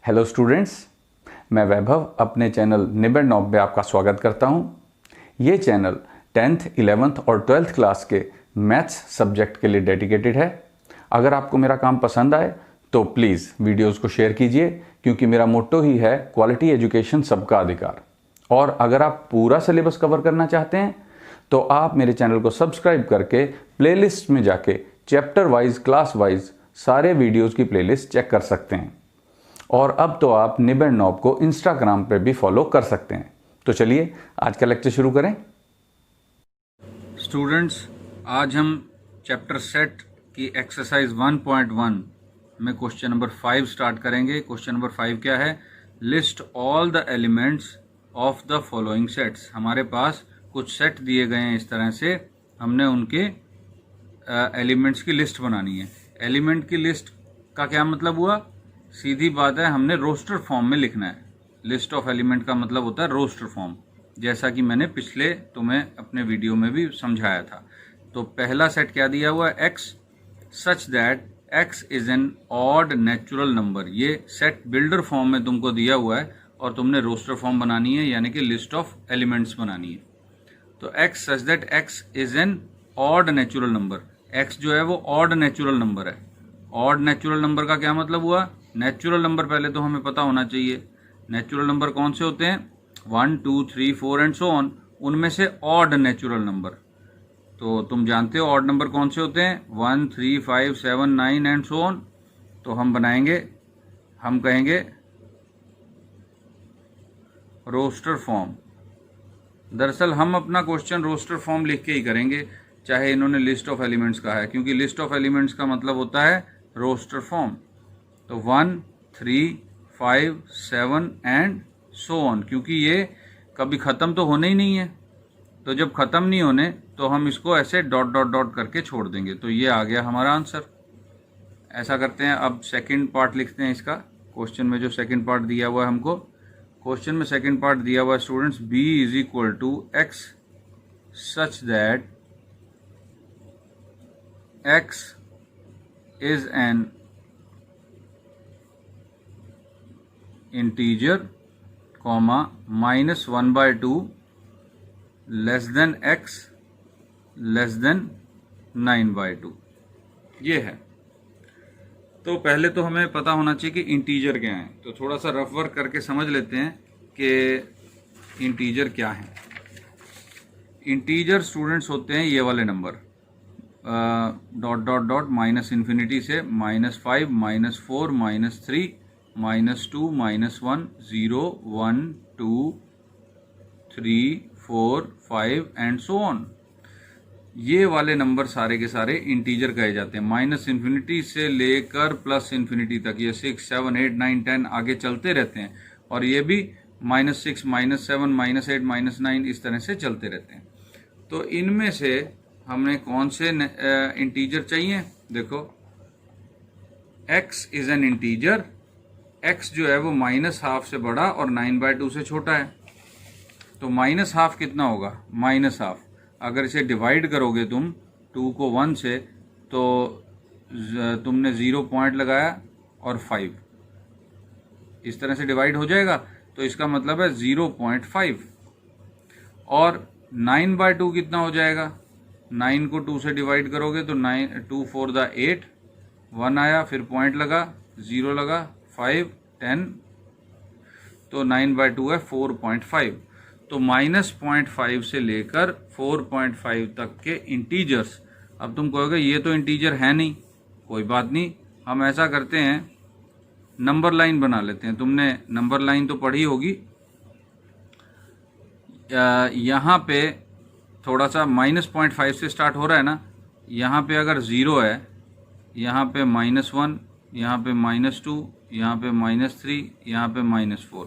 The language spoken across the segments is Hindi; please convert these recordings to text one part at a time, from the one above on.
हेलो स्टूडेंट्स, मैं वैभव अपने चैनल निबेड़ नॉब में आपका स्वागत करता हूं। ये चैनल 10th, 11th और 12th क्लास के मैथ्स सब्जेक्ट के लिए डेडिकेटेड है। अगर आपको मेरा काम पसंद आए तो प्लीज़ वीडियोस को शेयर कीजिए, क्योंकि मेरा मोट्टो ही है क्वालिटी एजुकेशन सबका अधिकार। और अगर आप पूरा सिलेबस कवर करना चाहते हैं तो आप मेरे चैनल को सब्सक्राइब करके प्लेलिस्ट में जाके चैप्टर वाइज, क्लास वाइज सारे वीडियोज़ की प्लेलिस्ट चेक कर सकते हैं। और अब तो आप निबेड़ नॉब को इंस्टाग्राम पे भी फॉलो कर सकते हैं। तो चलिए आज का लेक्चर शुरू करें। स्टूडेंट्स, आज हम चैप्टर सेट की एक्सरसाइज 1.1 में क्वेश्चन नंबर 5 स्टार्ट करेंगे। क्वेश्चन नंबर 5 क्या है? List all the elements of the following sets. हमारे पास कुछ सेट दिए गए हैं, इस तरह से हमने उनके एलिमेंट्स की लिस्ट बनानी है। एलिमेंट की लिस्ट का क्या मतलब हुआ? सीधी बात है, हमने रोस्टर फॉर्म में लिखना है। लिस्ट ऑफ एलिमेंट का मतलब होता है रोस्टर फॉर्म, जैसा कि मैंने पिछले तुम्हें अपने वीडियो में भी समझाया था। तो पहला सेट क्या दिया हुआ है? X such that x is an odd natural number. ये सेट बिल्डर फॉर्म में तुमको दिया हुआ है और तुमने रोस्टर फॉर्म बनानी है, यानी कि लिस्ट ऑफ एलिमेंट्स बनानी है। तो x such that x is an odd natural number. X जो है वो ऑड नेचुरल नंबर है। ऑड नेचुरल नंबर का क्या मतलब हुआ? नेचुरल नंबर पहले तो हमें पता होना चाहिए। नेचुरल नंबर कौन से होते हैं? 1, 2, 3, 4 एंड सो ऑन। उनमें से ऑड नेचुरल नंबर, तो तुम जानते हो ऑड नंबर कौन से होते हैं? 1, 3, 5, 7, 9 एंड सो ऑन। तो हम बनाएंगे, हम कहेंगे रोस्टर फॉर्म। दरअसल हम अपना क्वेश्चन रोस्टर फॉर्म लिख के ही करेंगे, चाहे इन्होंने लिस्ट ऑफ एलिमेंट्स कहा है, क्योंकि लिस्ट ऑफ एलिमेंट्स का मतलब होता है रोस्टर फॉर्म। तो 1, 3, 5, 7 एंड सो ऑन, क्योंकि ये कभी ख़त्म तो होने ही नहीं है। तो जब ख़त्म नहीं होने तो हम इसको ऐसे डॉट डॉट डॉट करके छोड़ देंगे। तो ये आ गया हमारा आंसर। ऐसा करते हैं, अब सेकंड पार्ट लिखते हैं इसका। क्वेश्चन में जो सेकंड पार्ट दिया हुआ है हमको, क्वेश्चन में सेकंड पार्ट दिया हुआ है students, b is equal to x such that x is an integer, -1/2 less than x less than 9/2। ये है। तो पहले तो हमें पता होना चाहिए कि इंटीजर क्या है। तो थोड़ा सा रफ वर्क करके समझ लेते हैं कि इंटीजर क्या है। इंटीजर स्टूडेंट्स होते हैं ये वाले number, dot dot dot minus infinity से -5, -4, -3, -2, -1, 0, 1, 2, 3, 4, 5 एंड सो ऑन। ये वाले नंबर सारे के सारे इंटीजर कहे जाते हैं। माइनस इन्फिनिटी से लेकर प्लस इन्फिनिटी तक ये 6, 7, 8, 9, 10 आगे चलते रहते हैं। और ये भी -6, -7, -8, -9 इस तरह से चलते रहते हैं। तो इनमें से हमने कौन से इंटीजर चाहिए? देखो, x is an integer. x जो है वो -12 से बड़ा और 9/2 से छोटा है। तो -12 कितना होगा? -12 अगर इसे डिवाइड करोगे तुम 2 को 1 से, तो तुमने 0 पॉइंट लगाया और 5 इस तरह से डिवाइड हो जाएगा। तो इसका मतलब है 0.5। और 9/2 कितना हो जाएगा? 9 को 2 से डिवाइड करोगे तो 2 4 द 8, 1 आया, फिर पॉइंट लगा, 0 लगा, 5, 10, तो 9/2 है 4.5। तो -0.5 से लेकर 4.5 तक के इंटीजर्स। अब तुम कहोगे ये तो इंटीजर है नहीं, कोई बात नहीं, हम ऐसा करते हैं, नंबर लाइन बना लेते हैं। तुमने नंबर लाइन तो पढ़ी होगी। यहाँ पे थोड़ा सा -0.5 से स्टार्ट हो रहा है ना, यहाँ पे अगर 0 है, यहाँ पे -1, यहाँ पे -2, यहाँ पे -3, यहाँ पे -4,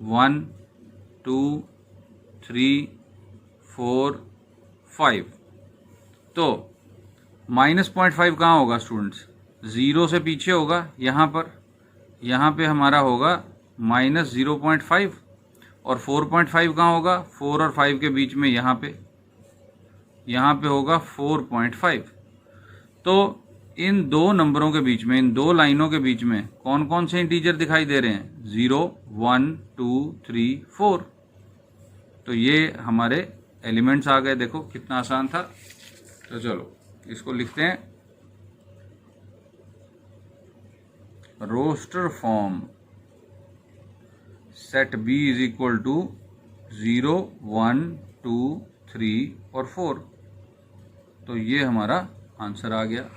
1, 2, 3, 4, 5। तो -0.5 कहाँ होगा स्टूडेंट्स? 0 से पीछे होगा यहाँ पर। यहाँ पे हमारा होगा -0.5। और 4.5 कहाँ होगा? 4 और 5 के बीच में यहाँ पे होगा 4.5। तो इन दो नंबरों के बीच में, इन दो लाइनों के बीच में कौन कौन से इंटीजर दिखाई दे रहे हैं? 0, 1, 2, 3, 4। तो ये हमारे एलिमेंट्स आ गए। देखो कितना आसान था। तो चलो इसको लिखते हैं, roster form set B is equal to 0, 1, 2, 3 और 4। तो ये हमारा आंसर आ गया।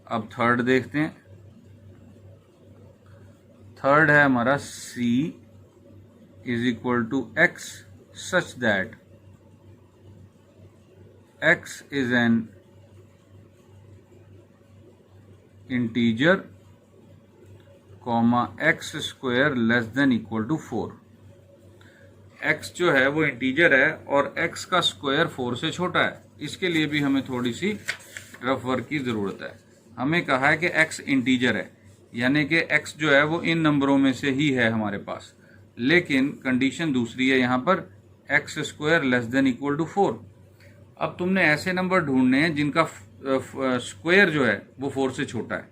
अब थर्ड देखते हैं। थर्ड है हमारा C is equal to X such that X is an integer comma X square less than equal to 4। X जो है वो इंटीजर है और X का स्क्वायर 4 से छोटा है। इसके लिए भी हमें थोड़ी सी रफ वर्क की ज़रूरत है। हमें कहा है कि X इंटीजर है, यानी कि X जो है वो इन नंबरों में से ही है हमारे पास, लेकिन कंडीशन दूसरी है यहाँ पर, X square less than equal to 4। अब तुमने ऐसे नंबर ढूंढने हैं जिनका स्क्वायर जो है वो 4 से छोटा है।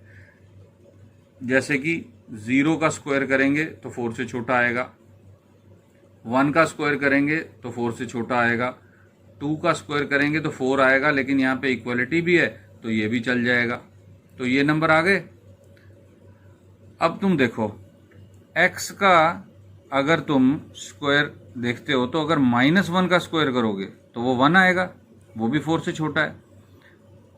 जैसे कि 0 का स्क्वायर करेंगे तो 4 से छोटा आएगा, 1 का स्क्वायर करेंगे तो 4 से छोटा आएगा, 2 का स्क्वायर करेंगे तो 4 आएगा, लेकिन यहाँ पे इक्वलिटी भी है तो ये भी चल जाएगा। तो ये नंबर आ गए। अब तुम देखो x का अगर तुम स्क्वायर देखते हो तो अगर -1 का स्क्वायर करोगे तो वो 1 आएगा, वो भी 4 से छोटा है,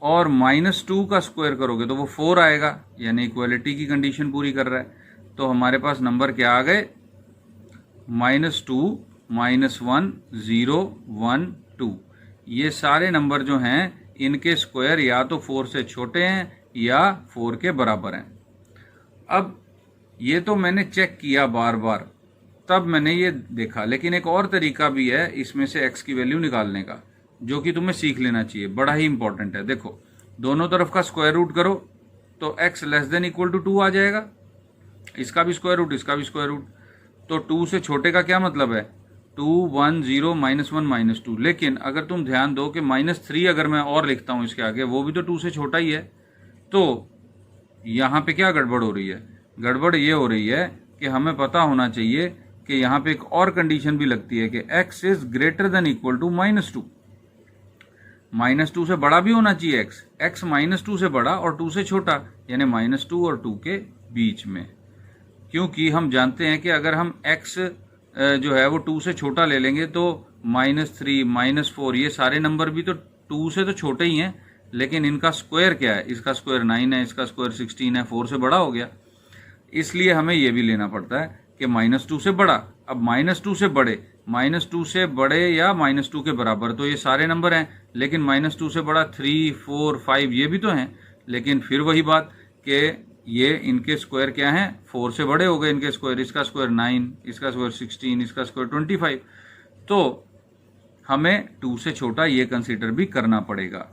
और -2 का स्क्वायर करोगे तो वो 4 आएगा, यानी इक्वलिटी की कंडीशन पूरी कर रहा है। तो हमारे पास नंबर क्या आ गए? -2, -1, 0, 1, 2। ये सारे नंबर जो हैं इनके स्क्वायर या तो 4 से छोटे हैं या 4 के बराबर हैं। अब ये तो मैंने चेक किया बार बार, तब मैंने ये देखा, लेकिन एक और तरीका भी है इसमें से x की वैल्यू निकालने का, जो कि तुम्हें सीख लेना चाहिए, बड़ा ही इंपॉर्टेंट है। देखो दोनों तरफ का स्क्वायर रूट करो तो x less than equal to 2 आ जाएगा, इसका भी स्क्वायर रूट, इसका भी स्क्वायर रूट। तो 2 से छोटे का क्या मतलब है? 2, 1, 0, -1, -2। लेकिन अगर तुम ध्यान दो कि -3 अगर मैं और लिखता हूं इसके आगे, वो भी तो 2 से छोटा ही है। तो यहाँ पे क्या गड़बड़ हो रही है? गड़बड़ ये हो रही है कि हमें पता होना चाहिए कि यहाँ पे एक और कंडीशन भी लगती है कि x is greater than equal to -2। -2 से बड़ा भी होना चाहिए x -2 से बड़ा और 2 से छोटा, यानी -2 और 2 के बीच में। क्योंकि हम जानते हैं कि अगर हम x जो है वो 2 से छोटा ले लेंगे तो -3, -4 ये सारे नंबर भी तो 2 से तो छोटे ही हैं, लेकिन इनका स्क्वायर क्या है? इसका स्क्वायर 9 है, इसका स्क्वायर 16 है, 4 से बड़ा हो गया। इसलिए हमें ये भी लेना पड़ता है कि -2 से बड़ा। अब -2 से बड़े, -2 से बड़े या -2 के बराबर, तो ये सारे नंबर हैं, लेकिन -2 से बड़ा 3, 4, 5 ये भी तो हैं। लेकिन फिर वही बात कि ये इनके स्क्वायर क्या हैं? 4 से बड़े हो गए इनके स्क्वायर, इसका स्क्वायर 9, इसका स्क्वायर 16, इसका स्क्वायर 25। तो हमें 2 से छोटा ये कंसीडर भी करना पड़ेगा।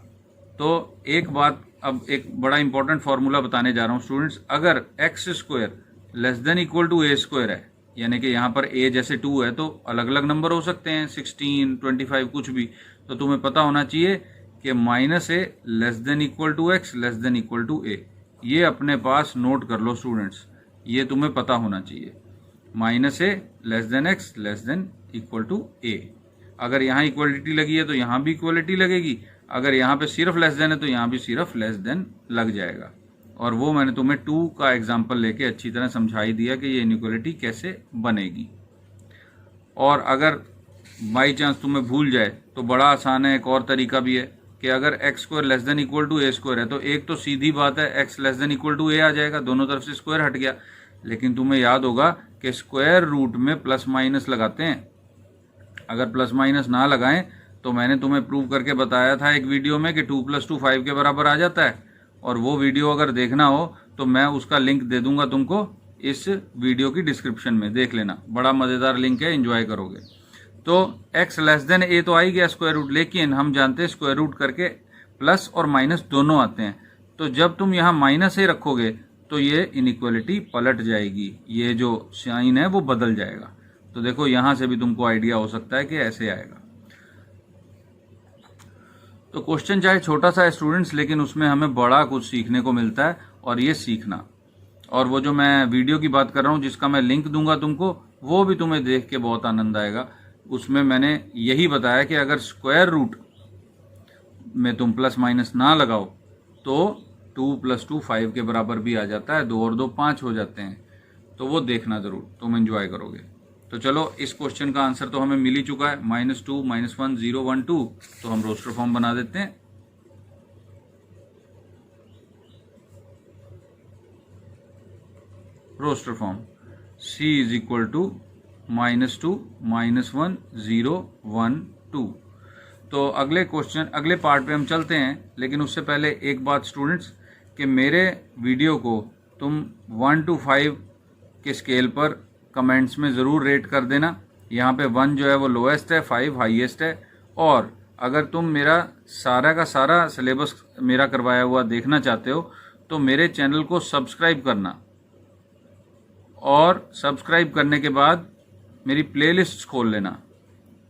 तो एक बात, अब एक बड़ा इंपॉर्टेंट फॉर्मूला बताने जा रहा हूँ स्टूडेंट्स। अगर x square less than equal to a square है, यानी कि यहाँ पर a जैसे 2 है तो अलग अलग नंबर हो सकते हैं, 16, 25 कुछ भी, तो तुम्हें पता होना चाहिए कि -a less than equal to x less than equal to a। ये अपने पास नोट कर लो स्टूडेंट्स, ये तुम्हें पता होना चाहिए। -a less than x less than equal to a। अगर यहाँ इक्वलिटी लगी है तो यहाँ भी इक्वलिटी लगेगी, अगर यहाँ पे सिर्फ लेस देन है तो यहाँ भी सिर्फ लेस देन लग जाएगा। और वो मैंने तुम्हें 2 का एग्जाम्पल लेके अच्छी तरह समझा ही दिया कि ये इनइक्वलिटी कैसे बनेगी। और अगर बाई चांस तुम्हें भूल जाए तो बड़ा आसान है, एक और तरीका भी है कि अगर x square less than equal to a square है तो एक तो सीधी बात है x less than equal to a आ जाएगा, दोनों तरफ से स्क्वायर हट गया। लेकिन तुम्हें याद होगा कि स्क्वायर रूट में प्लस माइनस लगाते हैं, अगर प्लस माइनस ना लगाएं तो मैंने तुम्हें प्रूव करके बताया था एक वीडियो में कि 2 + 2 5 के बराबर आ जाता है। और वो वीडियो अगर देखना हो तो मैं उसका लिंक दे दूंगा तुमको इस वीडियो की डिस्क्रिप्शन में, देख लेना, बड़ा मज़ेदार लिंक है, एंजॉय करोगे। तो x लेस देन a तो आ ही गया स्क्वायर रूट, लेकिन हम जानते हैं स्क्वायर रूट करके प्लस और माइनस दोनों आते हैं। तो जब तुम यहाँ -a रखोगे तो ये इनइक्वलिटी पलट जाएगी, ये जो साइन है वो बदल जाएगा। तो देखो यहाँ से भी तुमको आइडिया हो सकता है कि ऐसे आएगा। तो क्वेश्चन चाहे छोटा सा है स्टूडेंट्स, लेकिन उसमें हमें बड़ा कुछ सीखने को मिलता है, और ये सीखना। और वो जो मैं वीडियो की बात कर रहा हूँ जिसका मैं लिंक दूंगा तुमको, वो भी तुम्हें देख के बहुत आनंद आएगा। उसमें मैंने यही बताया कि अगर स्क्वायर रूट में तुम प्लस माइनस ना लगाओ तो 2 + 2 5 के बराबर भी आ जाता है, 2 और 2 5 हो जाते हैं। तो वो देखना ज़रूर, तुम एंजॉय करोगे। तो चलो, इस क्वेश्चन का आंसर तो हमें मिल ही चुका है, -2 -1 0 1 2। तो हम रोस्टर फॉर्म बना देते हैं। Roster form C = -2 -1 0 1 2। तो अगले क्वेश्चन, अगले पार्ट पे हम चलते हैं, लेकिन उससे पहले एक बात स्टूडेंट्स, कि मेरे वीडियो को तुम 1 to 5 के स्केल पर कमेंट्स में ज़रूर रेट कर देना। यहाँ पे 1 जो है वो लोएस्ट है, 5 हाईएस्ट है। और अगर तुम मेरा सारा का सारा सिलेबस मेरा करवाया हुआ देखना चाहते हो तो मेरे चैनल को सब्सक्राइब करना, और सब्सक्राइब करने के बाद मेरी प्लेलिस्ट खोल लेना।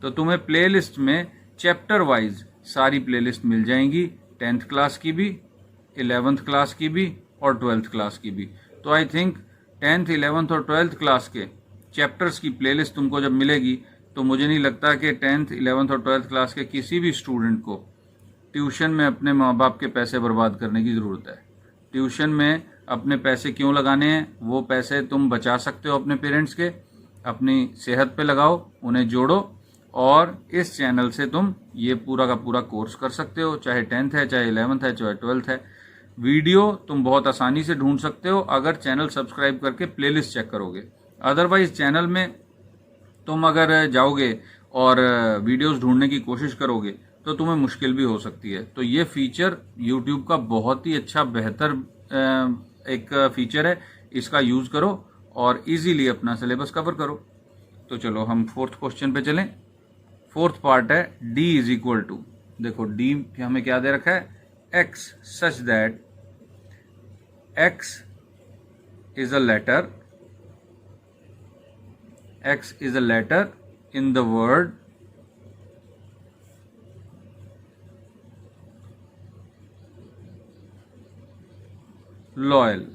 तो तुम्हें प्लेलिस्ट में चैप्टर वाइज सारी प्लेलिस्ट मिल जाएंगी, 10th क्लास की भी, 11th क्लास की भी और 12th क्लास की भी। तो आई थिंक 10th, 11th और 12th क्लास के चैप्टर्स की प्लेलिस्ट तुमको जब मिलेगी तो मुझे नहीं लगता कि 10th, 11th और 12th क्लास के किसी भी स्टूडेंट को ट्यूशन में अपने माँ बाप के पैसे बर्बाद करने की ज़रूरत है। ट्यूशन में अपने पैसे क्यों लगाने हैं? वो पैसे तुम बचा सकते हो अपने पेरेंट्स के, अपनी सेहत पे लगाओ, उन्हें जोड़ो, और इस चैनल से तुम ये पूरा का पूरा कोर्स कर सकते हो, चाहे 10th है, चाहे 11th है, चाहे 12th है। वीडियो तुम बहुत आसानी से ढूंढ सकते हो अगर चैनल सब्सक्राइब करके प्लेलिस्ट चेक करोगे। अदरवाइज चैनल में तुम अगर जाओगे और वीडियोस ढूंढने की कोशिश करोगे तो तुम्हें मुश्किल भी हो सकती है। तो ये फीचर यूट्यूब का बहुत ही अच्छा बेहतर एक फीचर है, इसका यूज़ करो और इजीली अपना सिलेबस कवर करो। तो चलो हम 4th क्वेश्चन पे चलें। 4th पार्ट है D = देखो D हमें क्या दे रखा है, X such that X is a letter in the word loyal.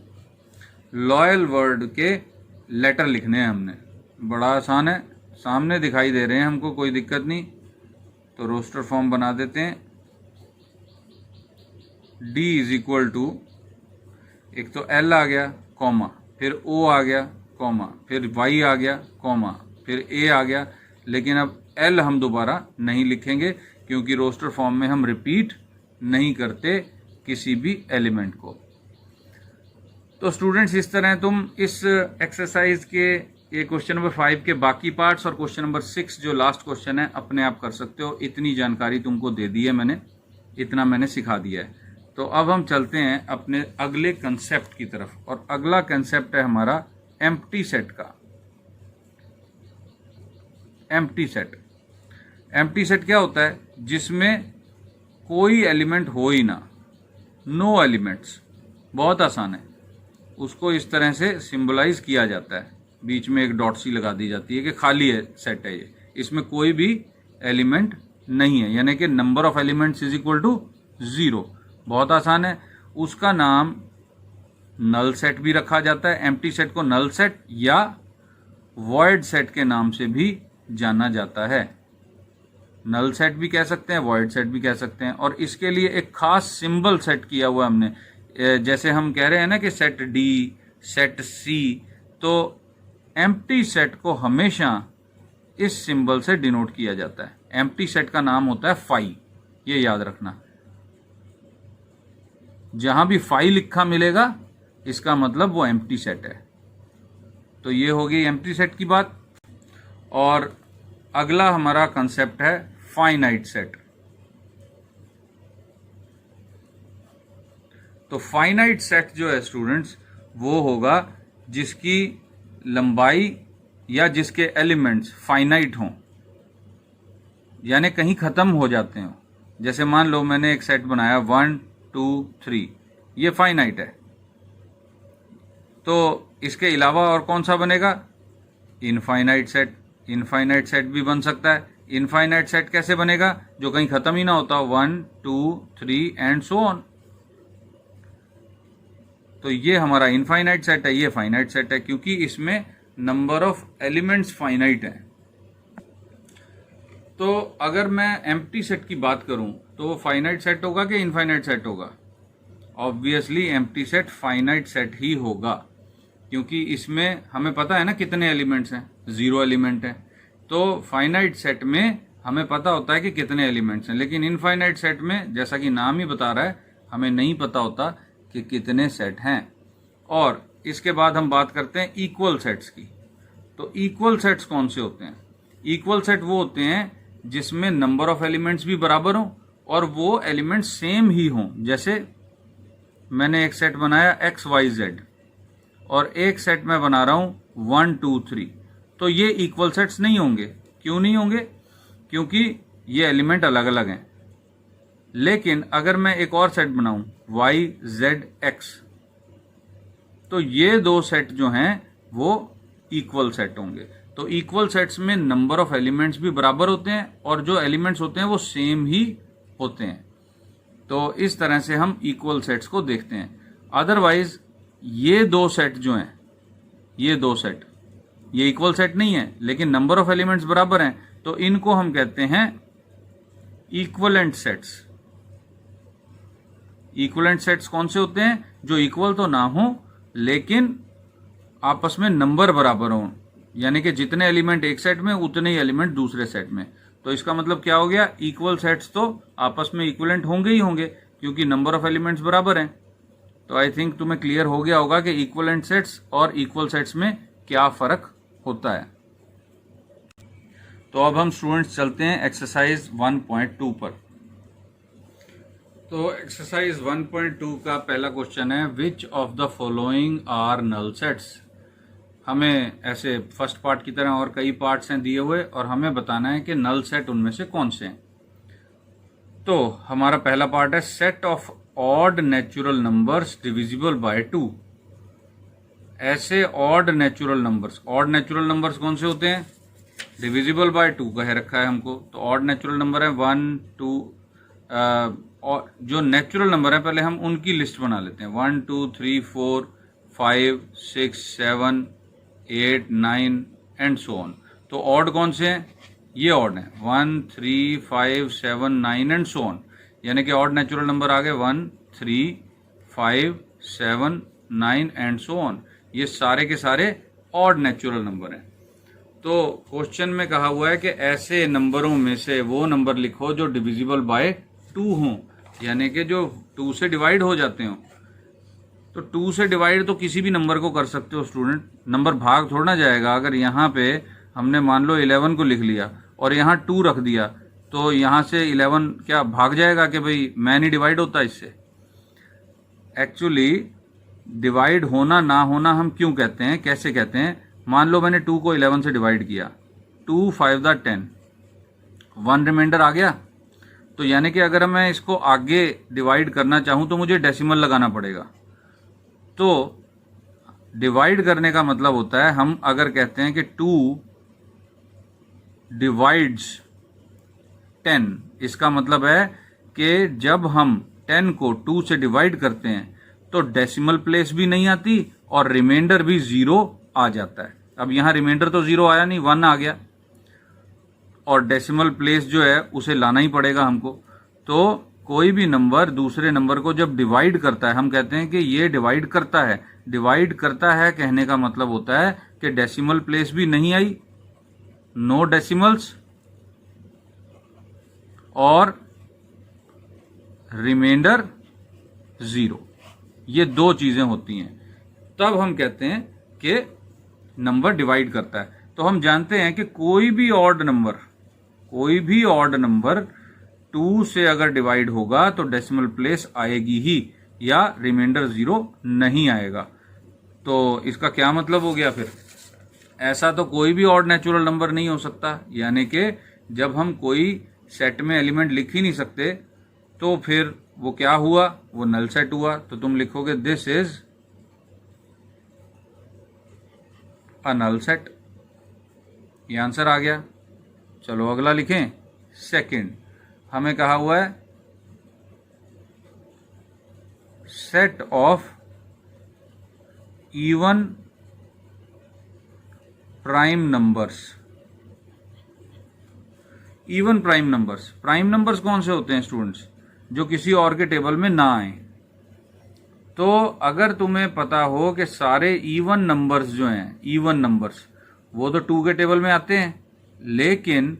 Loyal word के लेटर लिखने हैं हमने, बड़ा आसान है, सामने दिखाई दे रहे हैं हमको, कोई दिक्कत नहीं। तो रोस्टर फॉर्म बना देते हैं। D = एक तो L आ गया, कॉमा, फिर O आ गया, कॉमा, फिर Y आ गया, कॉमा, फिर A आ गया। लेकिन अब L हम दोबारा नहीं लिखेंगे क्योंकि रोस्टर फॉर्म में हम रिपीट नहीं करते किसी भी एलिमेंट को। तो स्टूडेंट्स, इस तरह तुम इस एक्सरसाइज के ये क्वेश्चन नंबर 5 के बाकी पार्ट्स और क्वेश्चन नंबर 6 जो लास्ट क्वेश्चन है अपने आप कर सकते हो। इतनी जानकारी तुमको दे दी है मैंने, इतना मैंने सिखा दिया है। तो अब हम चलते हैं अपने अगले कंसेप्ट की तरफ, और अगला कंसेप्ट है हमारा एम्प्टी सेट का। एम्प्टी सेट, एम्प्टी सेट क्या होता है? जिसमें कोई एलिमेंट हो ही ना, नो एलिमेंट्स। बहुत आसान है, उसको इस तरह से सिंबलाइज किया जाता है, बीच में एक डॉट सी लगा दी जाती है कि खाली है सेट है ये, इसमें कोई भी एलिमेंट नहीं है, यानी कि नंबर ऑफ एलिमेंट्स = 0। बहुत आसान है। उसका नाम नल सेट भी रखा जाता है। एम्प्टी सेट को नल सेट या वॉइड सेट के नाम से भी जाना जाता है। नल सेट भी कह सकते हैं, वॉइड सेट भी कह सकते हैं। और इसके लिए एक खास सिंबल सेट किया हुआ हमने, जैसे हम कह रहे हैं ना कि सेट D, सेट C, तो एम्प्टी सेट को हमेशा इस सिंबल से डिनोट किया जाता है। एम्प्टी सेट का नाम होता है फाई, ये याद रखना। जहां भी फाई लिखा मिलेगा इसका मतलब वो एम्प्टी सेट है। तो ये हो गई एम्प्टी सेट की बात। और अगला हमारा कंसेप्ट है फाइनाइट सेट। तो फाइनाइट सेट जो है स्टूडेंट्स, वो होगा जिसकी लंबाई या जिसके एलिमेंट्स फाइनाइट हों, यानी कहीं ख़त्म हो जाते हो। जैसे मान लो मैंने एक सेट बनाया 1 2 3, ये फाइनाइट है। तो इसके अलावा और कौन सा बनेगा? Infinite set. इनफाइनाइट सेट भी बन सकता है, इनफाइनाइट सेट कैसे बनेगा, जो कहीं खत्म ही ना होता, 1 2 3 एंड सो ऑन। तो ये हमारा इनफाइनाइट सेट है, ये फाइनाइट सेट है, क्योंकि इसमें नंबर ऑफ एलिमेंट्स फाइनाइट है। तो अगर मैं एम्प्टी सेट की बात करूं तो वो फाइनाइट सेट होगा कि इनफाइनाइट सेट होगा? Obviously empty set finite set ही होगा, क्योंकि इसमें हमें पता है ना कितने एलिमेंट्स हैं, 0 एलिमेंट है। तो फाइनाइट सेट में हमें पता होता है कि कितने एलिमेंट्स हैं, लेकिन इनफाइनाइट सेट में जैसा कि नाम ही बता रहा है हमें नहीं पता होता कि कितने सेट हैं। और इसके बाद हम बात करते हैं इक्वल सेट्स की। तो इक्वल सेट्स कौन से होते हैं? इक्वल सेट वो होते हैं जिसमें नंबर ऑफ एलिमेंट्स भी बराबर हों और वो एलिमेंट्स सेम ही हों। जैसे मैंने एक सेट बनाया XYZ और एक सेट मैं बना रहा हूं 1 2 3, तो ये इक्वल सेट्स नहीं होंगे। क्यों नहीं होंगे? क्योंकि ये एलिमेंट अलग अलग हैं। लेकिन अगर मैं एक और सेट बनाऊं YZX, तो ये दो सेट जो हैं वो इक्वल सेट होंगे। तो इक्वल सेट्स में नंबर ऑफ एलिमेंट्स भी बराबर होते हैं और जो एलिमेंट्स होते हैं वो सेम ही होते हैं। तो इस तरह से हम इक्वल सेट्स को देखते हैं। अदरवाइज ये दो सेट जो हैं, ये दो सेट, ये इक्वल सेट नहीं है लेकिन नंबर ऑफ एलिमेंट्स बराबर हैं, तो इनको हम कहते हैं इक्वलेंट सेट्स। इक्वलेंट सेट्स कौन से होते हैं? जो इक्वल तो ना हो लेकिन आपस में नंबर बराबर हों, यानी कि जितने एलिमेंट एक सेट में उतने ही एलिमेंट दूसरे सेट में। तो इसका मतलब क्या हो गया? इक्वल सेट्स तो आपस में इक्विवेलेंट होंगे ही होंगे क्योंकि नंबर ऑफ एलिमेंट्स बराबर हैं। तो आई थिंक तुम्हें क्लियर हो गया होगा कि इक्विवेलेंट सेट्स और इक्वल सेट्स में क्या फर्क होता है। तो अब हम स्टूडेंट्स चलते हैं एक्सरसाइज 1.2 पर। तो एक्सरसाइज 1.2 का पहला क्वेश्चन है, which of the following are null sets. हमें ऐसे फर्स्ट पार्ट की तरह और कई पार्ट्स हैं दिए हुए और हमें बताना है कि नल सेट उनमें से कौन से हैं। तो हमारा पहला पार्ट है, set of odd natural numbers divisible by 2। ऐसे ऑड नेचुरल नंबर्स कौन से होते हैं? डिविजिबल बाय 2 कह रखा है हमको। तो ऑड नेचुरल नंबर है 1 2, और जो नेचुरल नंबर है पहले हम उनकी लिस्ट बना लेते हैं, 1 2 3 4 5 6 7 8 9 एंड सो ऑन। तो ऑड कौन से हैं? ये ऑड है 1 3 5 7 9 एंड सो ऑन, यानी कि ऑड नेचुरल नंबर आ गए 1 3 5 7 9 एंड सो ऑन। ये सारे के सारे ऑड नेचुरल नंबर हैं। तो क्वेश्चन में कहा हुआ है कि ऐसे नंबरों में से वो नंबर लिखो जो डिविजिबल बाय 2 हों, यानी कि जो 2 से डिवाइड हो जाते हो। तो 2 से डिवाइड तो किसी भी नंबर को कर सकते हो स्टूडेंट, नंबर भाग थोड़ा ना जाएगा। अगर यहाँ पे हमने मान लो 11 को लिख लिया और यहाँ 2 रख दिया तो यहाँ से 11 क्या भाग जाएगा कि भाई मैं नहीं डिवाइड होता इससे? एक्चुअली डिवाइड होना ना होना हम क्यों कहते हैं, कैसे कहते हैं? मान लो मैंने 2 को 11 से डिवाइड किया, 2 5 10, 1 रिमाइंडर आ गया। तो यानी कि अगर मैं इसको आगे डिवाइड करना चाहूं तो मुझे डेसिमल लगाना पड़ेगा। तो डिवाइड करने का मतलब होता है, हम अगर कहते हैं कि 2 डिवाइड्स 10, इसका मतलब है कि जब हम 10 को 2 से डिवाइड करते हैं तो डेसिमल प्लेस भी नहीं आती और रिमाइंडर भी 0 आ जाता है। अब यहां रिमाइंडर तो 0 आया नहीं, 1 आ गया और डेसिमल प्लेस जो है उसे लाना ही पड़ेगा हमको। तो कोई भी नंबर दूसरे नंबर को जब डिवाइड करता है, हम कहते हैं कि ये डिवाइड करता है। डिवाइड करता है कहने का मतलब होता है कि डेसिमल प्लेस भी नहीं आई, नो डेसिमल्स, और रिमाइंडर 0, ये 2 चीजें होती हैं। तब हम कहते हैं कि नंबर डिवाइड करता है। तो हम जानते हैं कि कोई भी ऑड नंबर 2 से अगर डिवाइड होगा तो डेसिमल प्लेस आएगी ही, या रिमाइंडर 0 नहीं आएगा। तो इसका क्या मतलब हो गया फिर? ऐसा तो कोई भी ऑड नेचुरल नंबर नहीं हो सकता, यानी कि जब हम कोई सेट में एलिमेंट लिख ही नहीं सकते तो फिर वो क्या हुआ? वो नल सेट हुआ। तो तुम लिखोगे this is a null set, ये आंसर आ गया। चलो अगला लिखें। सेकंड हमें कहा हुआ है set of even prime numbers. Even prime numbers, prime numbers कौन से होते हैं स्टूडेंट्स? जो किसी और के टेबल में ना आए। तो अगर तुम्हें पता हो कि सारे इवन नंबर्स जो हैं, इवन नंबर्स वो तो 2 के टेबल में आते हैं, लेकिन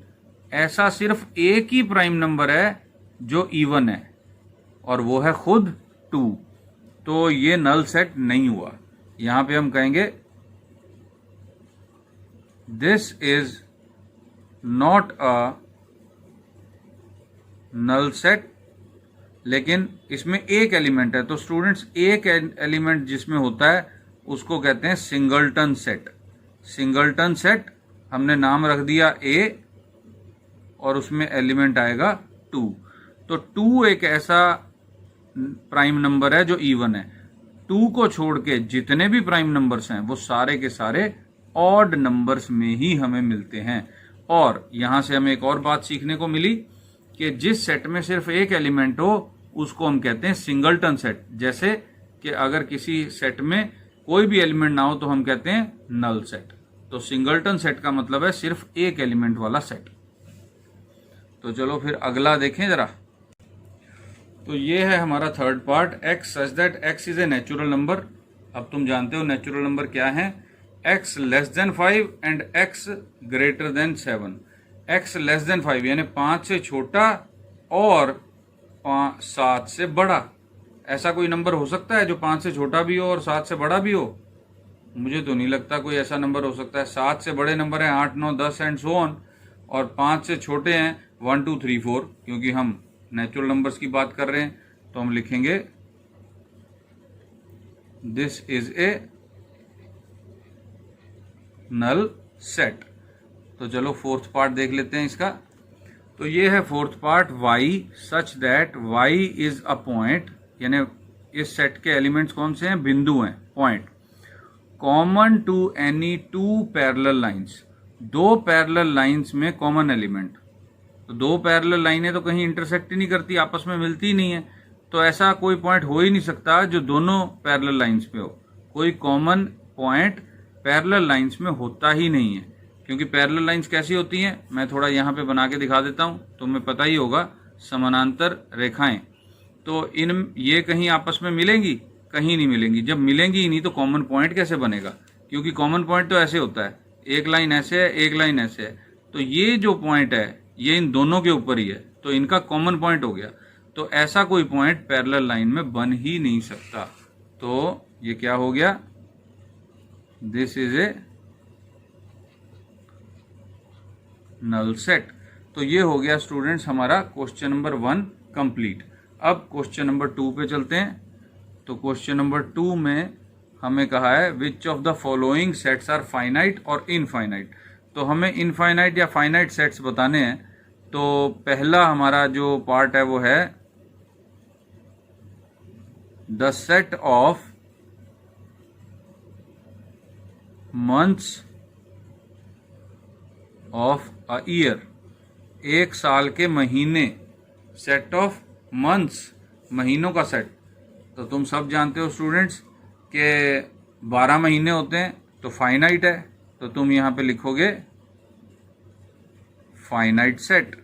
ऐसा सिर्फ एक ही प्राइम नंबर है जो इवन है और वो है खुद 2, तो ये नल सेट नहीं हुआ। यहां पे हम कहेंगे this is not a null set, लेकिन इसमें एक एलिमेंट है। तो स्टूडेंट्स एक एलिमेंट जिसमें होता है उसको कहते हैं सिंगलटन सेट। सिंगलटन सेट हमने नाम रख दिया ए और उसमें एलिमेंट आएगा 2। तो 2 एक ऐसा प्राइम नंबर है जो इवन है। 2 को छोड़ के जितने भी प्राइम नंबर्स हैं वो सारे के सारे ऑड नंबर्स में ही हमें मिलते हैं। और यहां से हमें एक और बात सीखने को मिली कि जिस सेट में सिर्फ एक एलिमेंट हो उसको हम कहते हैं सिंगलटन सेट। जैसे कि अगर किसी सेट में कोई भी एलिमेंट ना हो तो हम कहते हैं नल सेट। तो सिंगलटन सेट का मतलब है सिर्फ एक एलिमेंट वाला सेट। तो चलो फिर अगला देखें जरा। तो ये है हमारा third part, x such that x is a natural number. अब तुम जानते हो नेचुरल नंबर क्या है। x less then 5 and x greater than 7। x less then 5 यानी 5 से छोटा और 7 से बड़ा। ऐसा कोई नंबर हो सकता है जो 5 से छोटा भी हो और 7 से बड़ा भी हो? मुझे तो नहीं लगता कोई ऐसा नंबर हो सकता है। 7 से बड़े नंबर हैं 8, 9, 10 एंड सो ऑन, और 5 से छोटे हैं 1, 2, 3, 4। क्योंकि हम नेचुरल नंबर्स की बात कर रहे हैं तो हम लिखेंगे this is a null set. तो चलो फोर्थ पार्ट देख लेते हैं इसका। तो ये है fourth part, y such that y is a point, यानी इस सेट के एलिमेंट्स कौन से हैं? बिंदु हैं, point. Common to any 2 parallel lines. 2 parallel lines में कॉमन एलिमेंट। तो 2 पैरेलल लाइनें तो कहीं इंटरसेक्ट ही नहीं करती, आपस में मिलती ही नहीं है। तो ऐसा कोई पॉइंट हो ही नहीं सकता जो दोनों पैरेलल लाइंस पे हो। कोई कॉमन पॉइंट पैरेलल लाइंस में होता ही नहीं है। क्योंकि पैरेलल लाइंस कैसी होती हैं, मैं थोड़ा यहाँ पे बना के दिखा देता हूँ, तुम्हें पता ही होगा, समानांतर रेखाएं। तो ये कहीं आपस में मिलेंगी? कहीं नहीं मिलेंगी। जब मिलेंगी ही नहीं तो कॉमन पॉइंट कैसे बनेगा? क्योंकि कॉमन पॉइंट तो ऐसे होता है, एक लाइन ऐसे है, एक लाइन ऐसे है। तो ये जो पॉइंट है ये इन दोनों के ऊपर ही है, तो इनका कॉमन पॉइंट हो गया। तो ऐसा कोई पॉइंट पैरेलल लाइन में बन ही नहीं सकता। तो ये क्या हो गया? This is a null set. तो ये हो गया स्टूडेंट्स हमारा क्वेश्चन नंबर 1 कंप्लीट। अब क्वेश्चन नंबर 2 पे चलते हैं। तो क्वेश्चन नंबर 2 में हमें कहा है which of the following sets are finite और इनफाइनाइट। तो हमें इनफाइनाइट या फाइनाइट सेट्स बताने हैं। तो पहला हमारा जो पार्ट है वो है the set of months of a year. एक साल के महीने, सेट ऑफ मंथ्स, महीनों का सेट। तो तुम सब जानते हो स्टूडेंट्स कि 12 महीने होते हैं, तो फाइनाइट है। तो तुम यहां पे लिखोगे फाइनाइट सेट।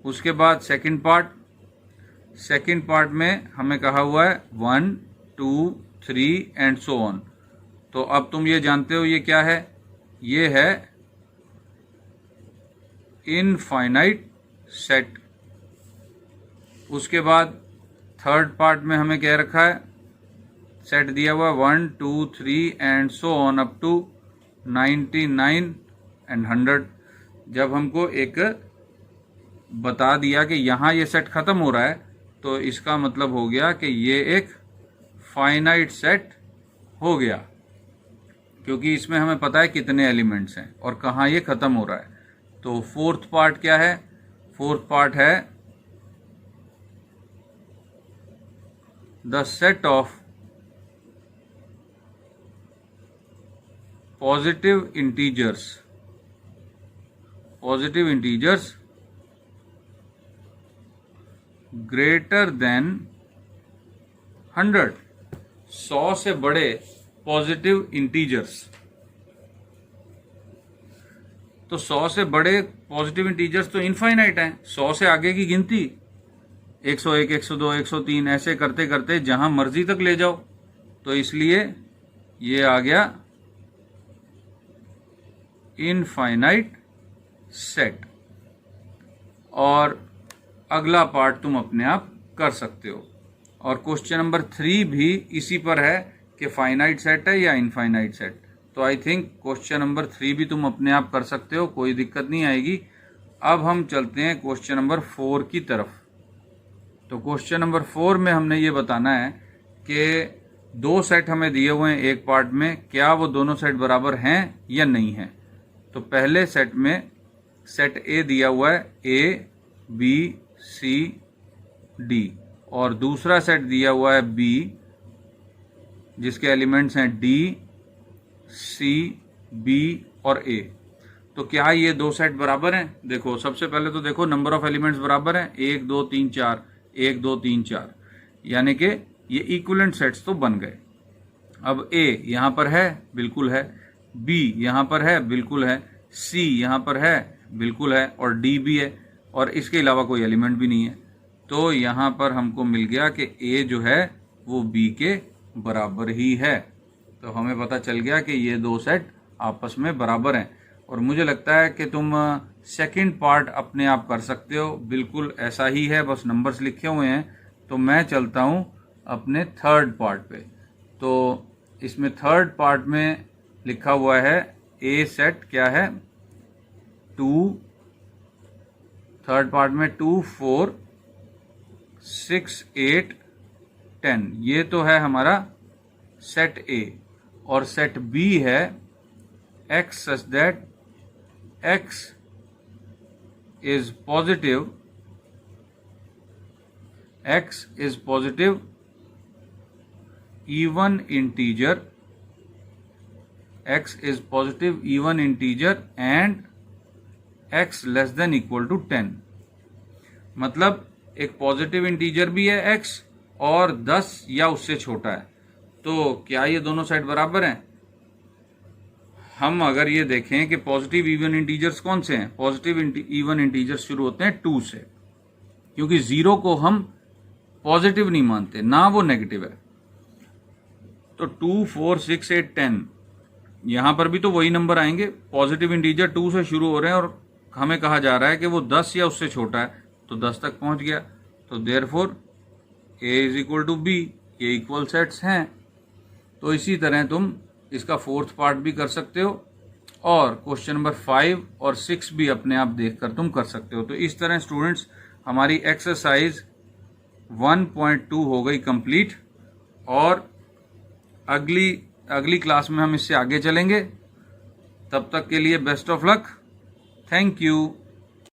उसके बाद सेकंड पार्ट में हमें कहा हुआ है 1, 2, 3 एंड सो ऑन। तो अब तुम ये जानते हो ये क्या है? ये है इनफाइनाइट सेट। उसके बाद थर्ड पार्ट में हमें क्या रखा है? सेट दिया हुआ 1, 2, 3 and so on up to 99 and 100। जब हमको एक बता दिया कि यहाँ ये सेट खत्म हो रहा है तो इसका मतलब हो गया कि ये एक फाइनाइट सेट हो गया, क्योंकि इसमें हमें पता है कितने एलिमेंट्स हैं और कहाँ ये खत्म हो रहा है। तो फोर्थ पार्ट क्या है? फोर्थ पार्ट है the set of positive integers positive integers greater than 100, 100 से बड़े पॉजिटिव इंटीजर्स। तो 100 से बड़े पॉजिटिव इंटीजर्स तो इनफाइनाइट हैं, 100 से आगे की गिनती 101, 102, 103 ऐसे करते करते जहां मर्जी तक ले जाओ। तो इसलिए ये आ गया इनफाइनाइट सेट। और अगला पार्ट तुम अपने आप कर सकते हो। और क्वेश्चन नंबर 3 भी इसी पर है कि फाइनाइट सेट है या इनफाइनाइट सेट। तो आई थिंक क्वेश्चन नंबर 3 भी तुम अपने आप कर सकते हो, कोई दिक्कत नहीं आएगी। अब हम चलते हैं क्वेश्चन नंबर 4 की तरफ। तो क्वेश्चन नंबर 4 में हमने ये बताना है कि 2 सेट हमें दिए हुए हैं एक पार्ट में, क्या वो दोनों सेट बराबर हैं या नहीं हैं। तो पहले सेट में सेट ए दिया हुआ है ए बी सी डी, और दूसरा सेट दिया हुआ है बी जिसके एलिमेंट्स हैं डी सी बी और ए। तो क्या ये 2 सेट बराबर हैं? देखो सबसे पहले तो देखो नंबर ऑफ एलिमेंट्स बराबर हैं, 1 2 3 4, 1 2 3 4, यानी कि ये इक्विवेलेंट सेट्स तो बन गए। अब ए यहां पर है, बिल्कुल है, बी यहां पर है, बिल्कुल है, सी यहां पर है, बिल्कुल है, और डी भी है, और इसके अलावा कोई एलिमेंट भी नहीं है। तो यहां पर हमको मिल गया कि ए जो है वो बी के बराबर ही है। तो हमें पता चल गया कि ये 2 सेट आपस में बराबर हैं। और मुझे लगता है कि तुम सेकंड पार्ट अपने आप कर सकते हो, बिल्कुल ऐसा ही है, बस नंबर्स लिखे हुए हैं। तो मैं चलता हूं अपने थर्ड पार्ट पे। तो इसमें थर्ड पार्ट में लिखा हुआ है ए सेट क्या है 2, थर्ड पार्ट में 2 4 6 8 10, ये तो है हमारा सेट ए। और सेट बी है x such that x is positive, x is positive even integer, x is positive even integer and x less than equal to 10। मतलब एक पॉजिटिव इंटीजर भी है x और 10 या उससे छोटा है। तो क्या ये दोनों सेट बराबर हैं? हम अगर ये देखें कि पॉजिटिव इवन इंटीजर्स कौन से हैं, पॉजिटिव इवन इंटीजर्स शुरू होते हैं 2 से, क्योंकि 0 को हम पॉजिटिव नहीं मानते, ना वो नेगेटिव है। तो 2 4 6 8 10 यहां पर भी तो वही नंबर आएंगे, पॉजिटिव इंटीजर 2 से शुरू हो रहे हैं और हमें कहा जा रहा है कि वो 10 या उससे छोटा है, तो 10 तक पहुंच गया। तो therefore a is equal to b, ये इक्वल सेट्स हैं। तो इसी तरह तुम इसका 4th पार्ट भी कर सकते हो और क्वेश्चन नंबर 5 और 6 भी अपने आप देखकर तुम कर सकते हो। तो इस तरह स्टूडेंट्स हमारी एक्सरसाइज 1.2 हो गई कंप्लीट, और अगली क्लास में हम इससे आगे चलेंगे। तब तक के लिए best of luck, thank you.